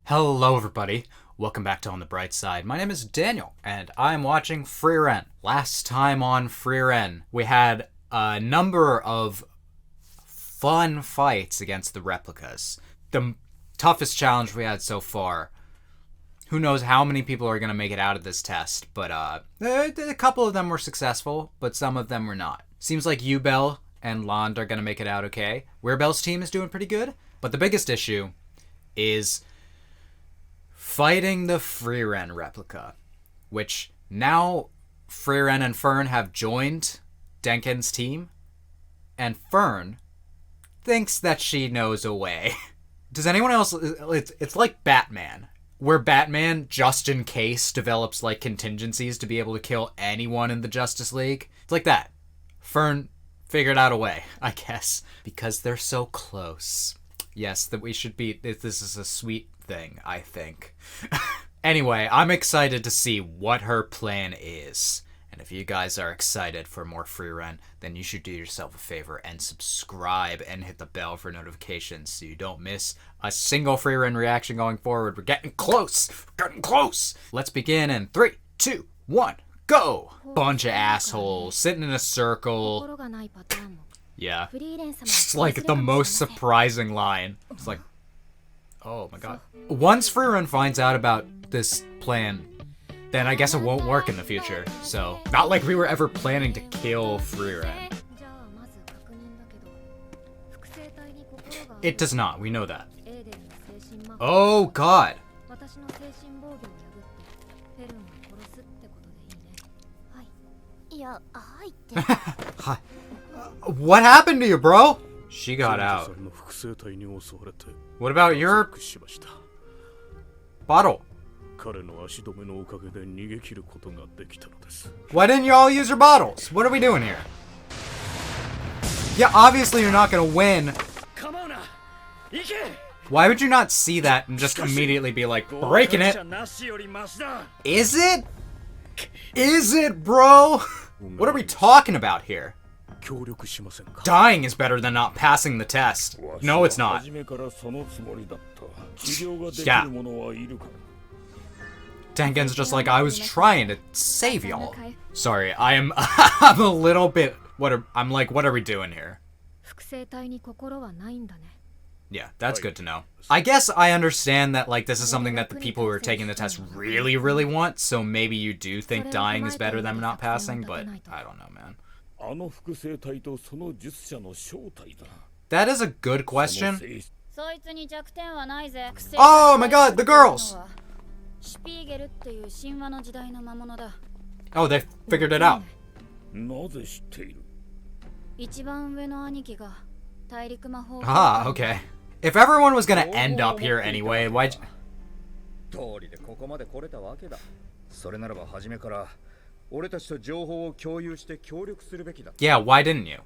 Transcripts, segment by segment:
Hello everybody, welcome back to On the Bright Side. My name is Daniel, and I'm watching Frieren. Last time on Frieren, we had a number of fun fights against the replicas. The toughest challenge we had so far. Who knows how many people are going to make it out of this test, but a couple of them were successful, but some of them were not. Seems like Ubel and Land are going to make it out okay. Weirbel's team is doing pretty good, but the biggest issue is fighting the Frieren replica, which now Frieren and Fern have joined Denken's team, and Fern thinks that she knows a way. Does anyone else... It's like Batman, where Batman, just in case, develops like contingencies to be able to kill anyone in the Justice League. It's like that. Fern figured out a way, I guess, because they're so close. Yes, that we should be... This is a sweet thing, I think. Anyway, I'm excited to see what her plan is. And if you guys are excited for more Frieren, then you should do yourself a favor and subscribe and hit the bell for notifications so you don't miss a single Frieren reaction going forward. We're getting close! We're getting close! Let's begin in 3, 2, 1, go! Bunch of assholes sitting in a circle. Yeah. It's like the most surprising line. It's like, oh my god. Once Frieren finds out about this plan, then I guess it won't work in the future. So, not like we were ever planning to kill Frieren. It does not, we know that. Oh god! What happened to you, bro? She got out. What about your bottle? Why didn't you all use your bottles? What are we doing here? Yeah, obviously you're not gonna win. Why would you not see that and just immediately be like, breaking it? Is it? Is it, bro? What are we talking about here? Dying is better than not passing the test. No, it's not. Yeah. Denken's just like, I was trying to save y'all. Sorry, I'm a little bit... I'm like, what are we doing here? Yeah, that's good to know. I guess I understand that, like, this is something that the people who are taking the test really, really want, so maybe you do think dying is better than not passing, but I don't know, man. That is a good question. Oh my god, the girls! Oh, they figured it out. Ah, okay. If everyone was gonna end up here anyway, why'd you... Yeah, why didn't you?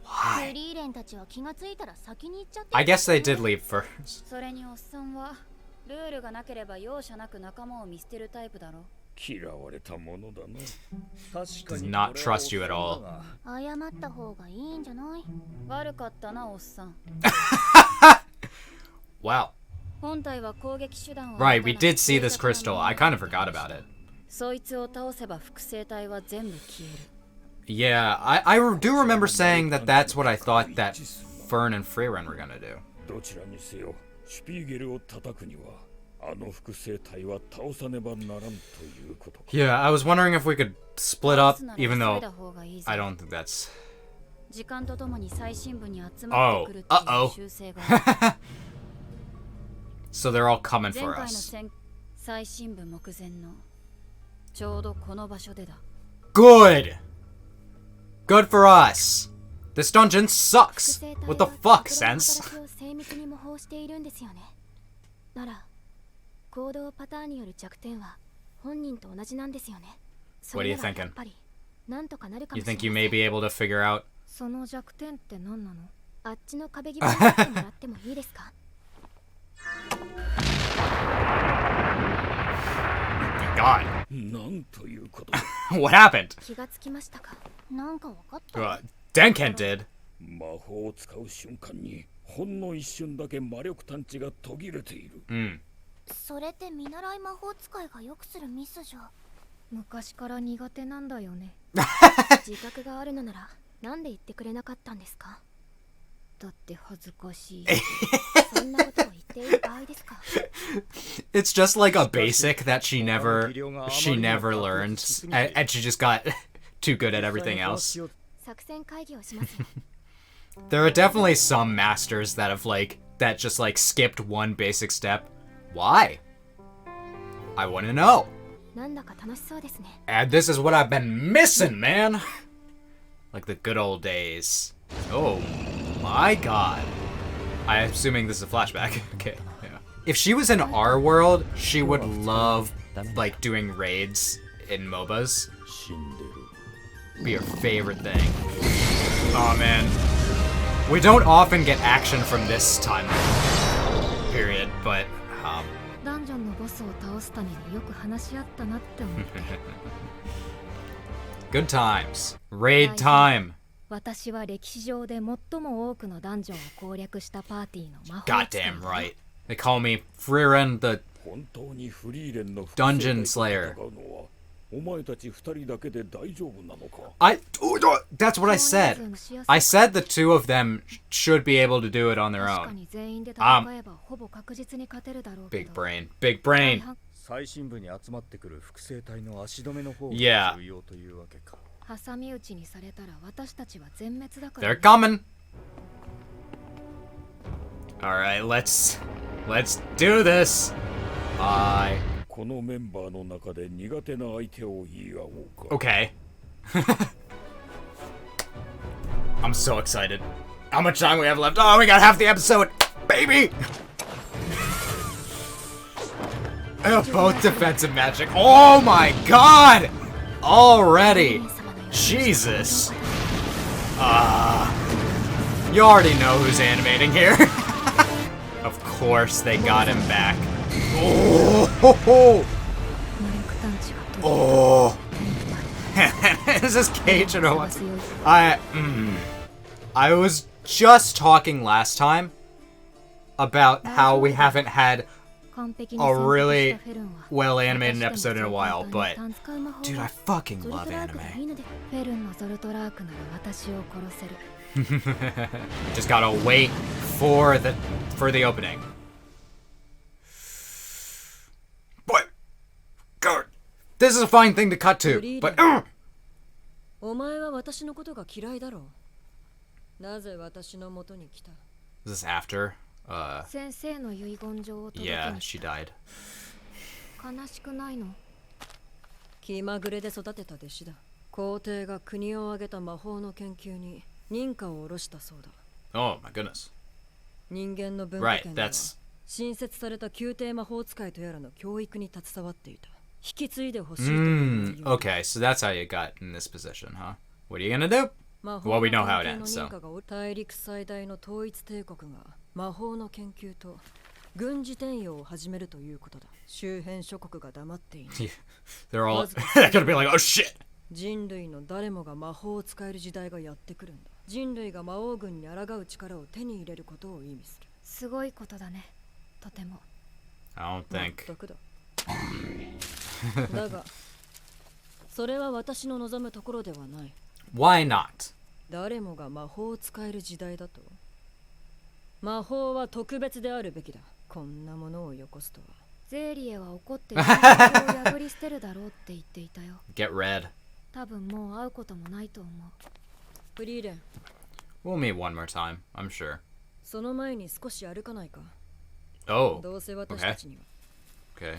Why? I guess they did leave first. Does not trust you at all. Wow. Right, we did see this crystal. I kind of forgot about it. Yeah, I do remember saying that that's what I thought that Fern and Frieren were gonna do. Yeah, I was wondering if we could split up, even though I don't think that's... Oh, uh-oh. So they're all coming for us. Good! Good for us! This dungeon sucks! What the fuck, Sense? What are you thinking? You think you may be able to figure out? God. What happened? Denken did. ほんの一瞬だけ魔力探知が途切れている。それって見習い魔法使いがよくするミスじゃ。昔から苦手なんだよね。自覚があるのならなんで言ってくれなかったんですか？だって恥ずかしい。そんなことを言っている場合ですか？ It's just like a basic that she never learned, and she just got too good at everything else. 作戦会議をしますよ。There are definitely some masters that have that just skipped one basic step. Why? I want to know. なんだか楽しそうですね。 And this is what I've been missing, man. Like the good old days. Oh my god. I'm assuming this is a flashback. Okay. Yeah. If she was in our world, she would love doing raids in MOBAs. Be her favorite thing. Oh man. We don't often get action from this time period, but ダンジョンのボスを倒すためによく話し合ったなって思って。Good times. Raid time. 私は歴史上で最も多くのダンジョンを攻略したパーティーの魔法使い。 Goddamn right. They call me Frieren the 本当にフリーレンの Dungeon Slayer. お前たち二人だけで大丈夫なのか? That's what I said. I said the two of them should be able to do it on their own. Big brain. Big brain. 最深部に集まってくる複製体の足止めの方が Yeah. 重要というわけか。挟み撃ちにされたら私たちは全滅だから。 They're coming. All right, let's do this. Bye. このメンバーの中で苦手な相手を言い合おうか。 Okay. I'm so excited. How much time we have left? Oh, we got half the episode, baby. Both defensive magic. Oh my god! Already. Jesus. You already know who's animating here. Of course they got him back. Oh. Oh. This is Cage and I was just talking last time about how we haven't had a really well animated episode in a while, but dude, I fucking love anime. Just gotta wait for the opening. But God, this is a fine thing to cut to, but お前は私のことが嫌いだろう。なぜ私の元に来た? Is this after? 先生の遺言状を届けに。 Yeah, she died. 悲しくないの? 気まぐれで育てた弟子だ。皇帝が国を挙げた魔法の研究に認可を下ろしたそうだ。 Oh my goodness. 人間の文化圏では Right, 新設された宮廷魔法使いとやらの教育に携わっていた。引き継いでほしいという。 Okay, so that's how you got in this position, huh? What are you gonna do? Well, we know how it ends, so. 大陸最大の統一帝国が魔法の研究と軍事転用を始めるということだ。周辺諸国が黙っていない。They're all they're gonna be like, oh shit! 人類の誰もが魔法を使える時代がやってくるんだ。人類が魔王軍に抗う力を手に入れることを意味する。すごいことだね。とても。 I don't think. 全くだ。だが、それは私の望むところではない。 Why not? 誰もが魔法を使える時代だと。魔法は特別であるべきだ。こんなものをよこすとは。ゼーリエは怒って約束を破り捨てるだろうって言っていたよ。Get red. 多分もう会うこともないと思う。フリーレン。 We'll meet one more time, I'm sure. その前に少し歩かないか。 Oh. どうせ私たちには。Okay.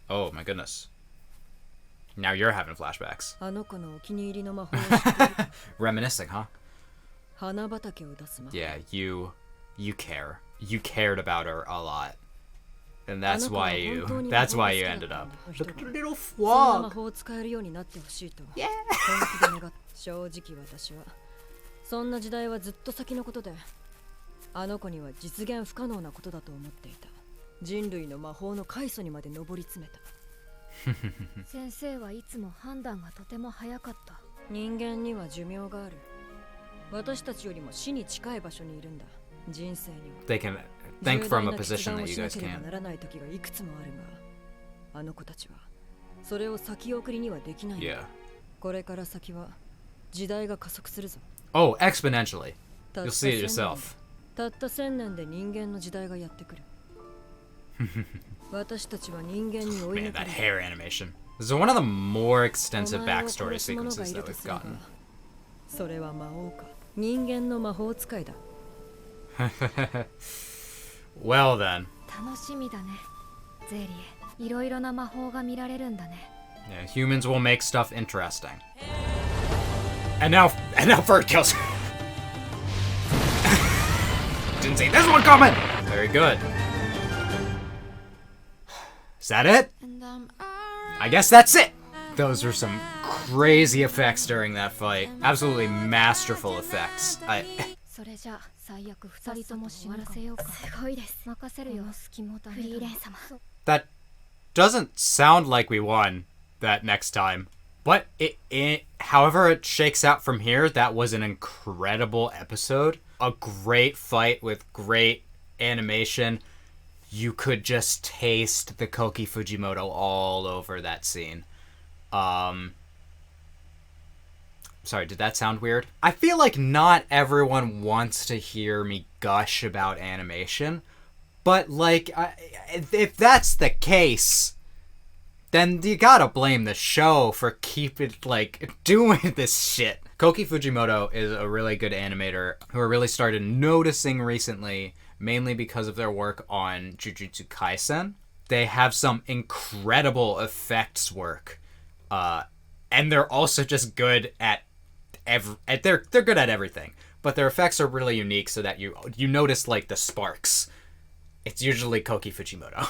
Oh my goodness. Now you're having flashbacks. あの子のお気に入りの魔法を知っている。Reminiscing, huh? 花畑を出す魔法。Yeah, you care. You cared about her a lot. And that's why you ended up. Little そんな魔 frog. 法を使えるようになってほしいと。 Yeah. 本気で願っ正直私はそんな時代はずっと先のことで、あの子には実現不可能なことだと思っていた。人類の魔法の開祖にまで上り詰めた。先生はいつも判断がとても早かった。人間には寿命がある。私たちよりも死に近い場所にいるんだ。人生には they can think from a position that you guys 重大な決断をしなければ can. ならない時がいくつもあるが、あの子たちはそれを先送りにはできないんだ。 Yeah. これから先は時代が加速するぞ。 Oh, exponentially. たった You'll see it 1000年 yourself. たった1000年で人間の時代がやってくる。私たちは人間に追い Man, 抜か that れる。 hair animation. This is one of the more お extensive 前を backstory 殺す者が sequences いる that と we've すれば gotten. それは魔王か人間の魔法使いだ。 Well then. 楽しみだねゼリー。いろいろな魔法が見られるんだね。 Yeah, humans will make stuff interesting. And now Fern kills her. Didn't see this one coming. Very good. Is that it? I guess that's it. Those were some crazy effects during that fight. Absolutely masterful effects. それじゃあ最悪二人とも死なせようか。すごいです。任せるよ。隙もダメだ。フリーレン様。 That doesn't sound like we won that next time. But however it shakes out from here, that was an incredible episode. A great fight with great animation. You could just taste the Koki Fujimoto all over that scene. Sorry, did that sound weird? I feel like not everyone wants to hear me gush about animation. But, like, if that's the case, then you gotta blame the show for keeping, like, doing this shit. Koki Fujimoto is a really good animator who I really started noticing recently, mainly because of their work on Jujutsu Kaisen. They have some incredible effects work, and they're also just good at they're good at everything. But their effects are really unique, so that you notice like the sparks. It's usually Koki Fujimoto.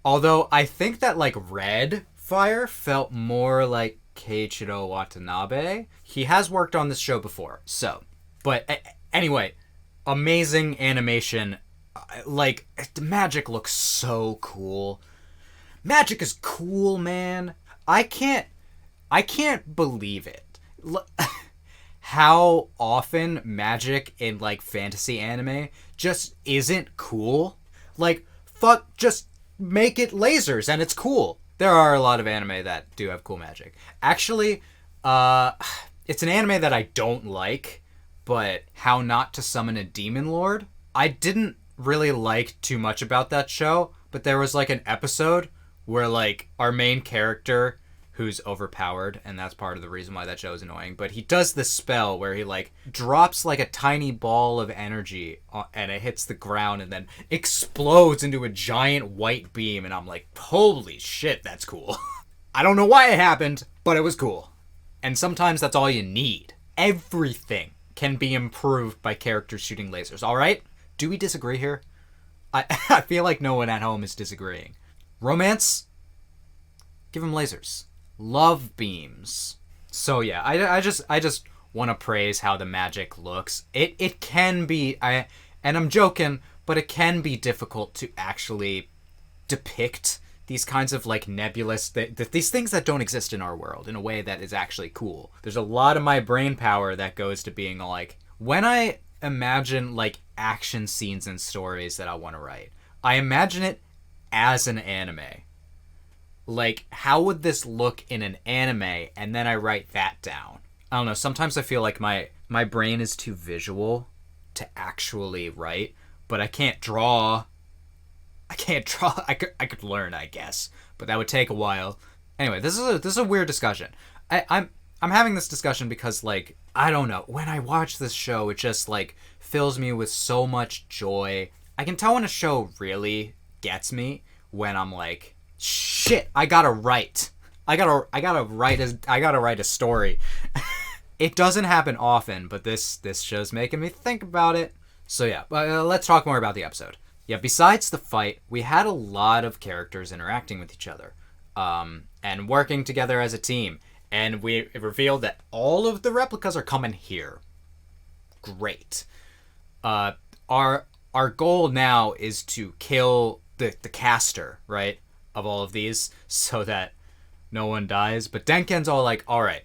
Although I think that like Red Fire felt more like Keiichiro Watanabe. He has worked on this show before, so. But anyway, amazing animation. Like, the magic looks so cool. Magic is cool, man. I can't believe it. How often magic in, like, fantasy anime just isn't cool. Like, fuck, just make it lasers and it's cool. There are a lot of anime that do have cool magic. Actually, it's an anime that I don't like, but How Not to Summon a Demon Lord, I didn't really like too much about that show, but there was like an episode where like our main character, who's overpowered, and that's part of the reason why that show is annoying, but he does this spell where he like drops like a tiny ball of energy and it hits the ground and then explodes into a giant white beam, and I'm like, holy shit, that's cool. I don't know why it happened, but it was cool. And sometimes that's all you need. Everything can be improved by characters shooting lasers, alright? Do we disagree here? I feel like no one at home is disagreeing. Romance? Give him lasers. Love beams. So yeah, I just want to praise how the magic looks. It can be, and I'm joking, but it can be difficult to actually depict these kinds of like nebulous, these things that don't exist in our world in a way that is actually cool. There's a lot of my brain power that goes to being like, when I imagine like action scenes and stories that I want to write, I imagine it as an anime. Like, how would this look in an anime? And then I write that down. I don't know, sometimes I feel like my brain is too visual to actually write, but I can't draw. I could learn, I guess, but that would take a while. Anyway, this is a weird discussion. I'm having this discussion because, like, I don't know, when I watch this show, it just like fills me with so much joy. I can tell when a show really gets me when I'm like, shit, I gotta write a story. It doesn't happen often, but this show's making me think about it. So yeah, let's talk more about the episode. Yeah, besides the fight, we had a lot of characters interacting with each other, and working together as a team. And we revealed that all of the replicas are coming here. Great. Our goal now is to kill the caster, right, of all of these, so that no one dies. But Denken's all like, all right,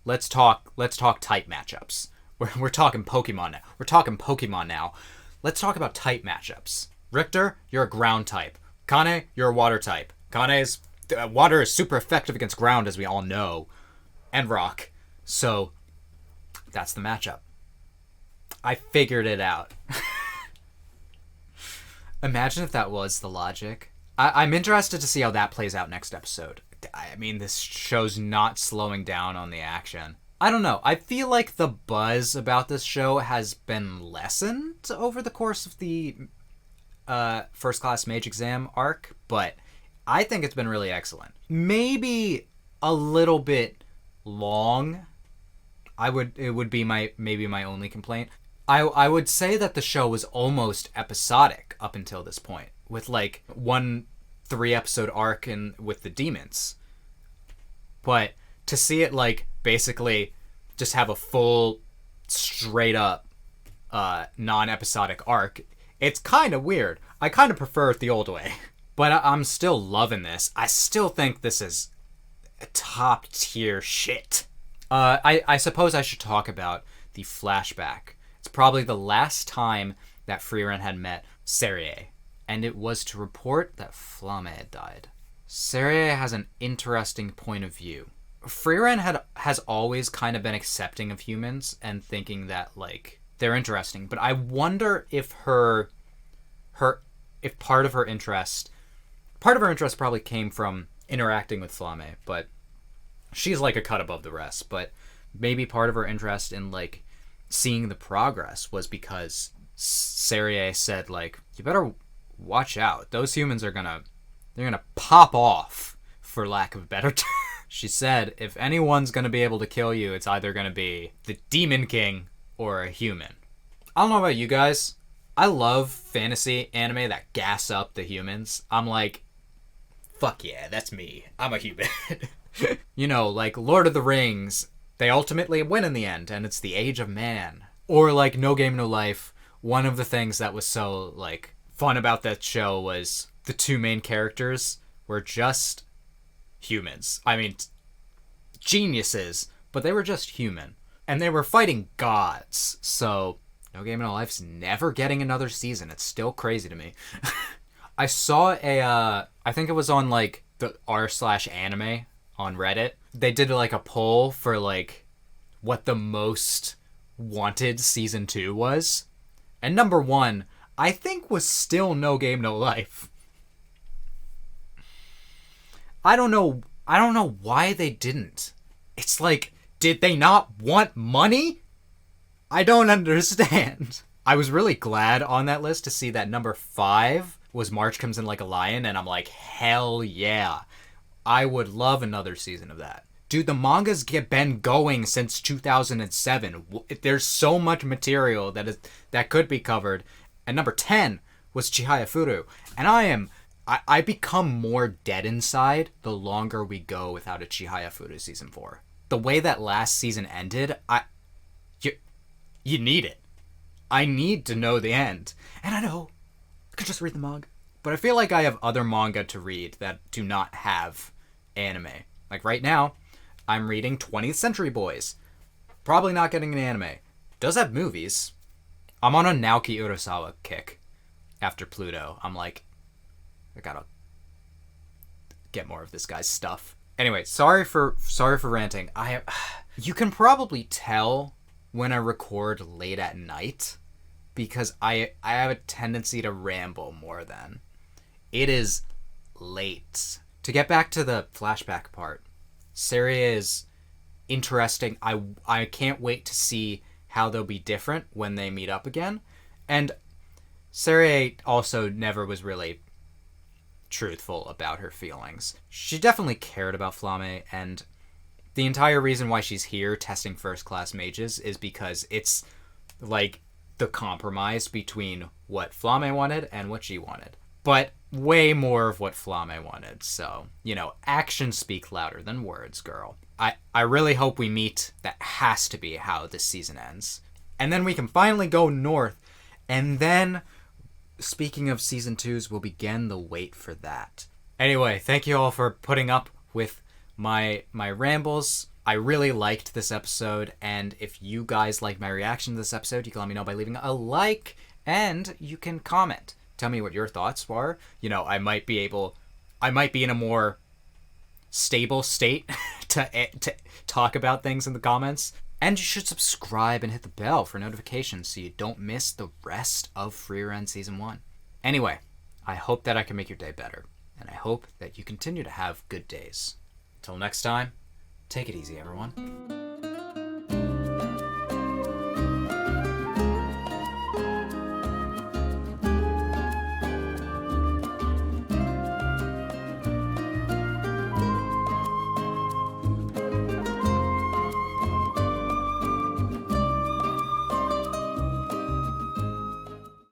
let's talk type matchups. We're talking Pokemon now. let's talk about type matchups. Richter, you're a ground type. Kane, you're a water type. Kane's water is super effective against ground, as we all know, and rock. So that's the matchup. I figured it out. Imagine if that was the logic. I'm interested to see how that plays out next episode. I mean, this show's not slowing down on the action. I don't know. I feel like the buzz about this show has been lessened over the course of the First Class Mage exam arc, but I think it's been really excellent. Maybe a little bit long. It would be maybe my only complaint. I would say that the show was almost episodic up until this point, with like 1 3-episode arc with the demons. But to see it like basically just have a full straight up non-episodic arc, it's kind of weird. I kind of prefer it the old way. But I'm still loving this. I still think this is top tier shit. I suppose I should talk about the flashback. It's probably the last time that Frieren had met Serie, and it was to report that Flamme had died. Serie has an interesting point of view. Frieren has always kind of been accepting of humans and thinking that like they're interesting, but I wonder if if part of her interest probably came from interacting with Flamme, but she's like a cut above the rest. But maybe part of her interest in like seeing the progress was because Serie said like, you better watch out. Those humans they're gonna pop off, for lack of a better term. She said, if anyone's gonna be able to kill you, it's either gonna be the Demon King or a human. I don't know about you guys. I love fantasy anime that gas up the humans. I'm like, fuck yeah, that's me. I'm a human. You know, like Lord of the Rings, they ultimately win in the end, and it's the age of man. Or like No Game No Life, one of the things that was so like fun about that show was the 2 main characters were just humans. I mean, geniuses, but they were just human. And they were fighting gods, so No Game No Life's never getting another season. It's still crazy to me. I saw I think it was on like the r/anime on Reddit. They did like a poll for like what the most wanted season 2 was. And number 1, I think, was still No Game No Life. I don't know why they didn't. It's like, did they not want money? I don't understand. I was really glad on that list to see that number 5 was March Comes In Like a Lion, and I'm like, hell yeah. I would love another season of that. Dude, the manga's been going since 2007. There's so much material that could be covered. And number 10 was Chihaya Furu. And I become more dead inside the longer we go without a Chihaya Furu season 4. The way that last season ended, you need it. I need to know the end. And I know, I could just read the manga. But I feel like I have other manga to read that do not have anime. Like right now, I'm reading 20th Century Boys. Probably not getting an anime. Does have movies. I'm on a Naoki Urasawa kick after Pluto. I'm like, I gotta get more of this guy's stuff. Anyway, sorry for ranting. You can probably tell when I record late at night because I have a tendency to ramble more then. It is late. To get back to the flashback part, Serie is interesting. I can't wait to see how they'll be different when they meet up again. And Serie also never was really truthful about her feelings. She definitely cared about Flamme, and the entire reason why she's here testing first class mages is because it's like the compromise between what Flamme wanted and what she wanted. But way more of what Flamme wanted. So, you know, actions speak louder than words, girl. I really hope we meet. That has to be how this season ends. And then we can finally go north. And then, speaking of season 2s, we'll begin the wait for that. Anyway, thank you all for putting up with my rambles. I really liked this episode, and if you guys like my reaction to this episode, you can let me know by leaving a like and you can comment. Tell me what your thoughts were. You know, I might be in a more stable state to talk about things in the comments. And you should subscribe and hit the bell for notifications so you don't miss the rest of FRIEREN Season 1. Anyway, I hope that I can make your day better, and I hope that you continue to have good days. Until next time, take it easy, everyone.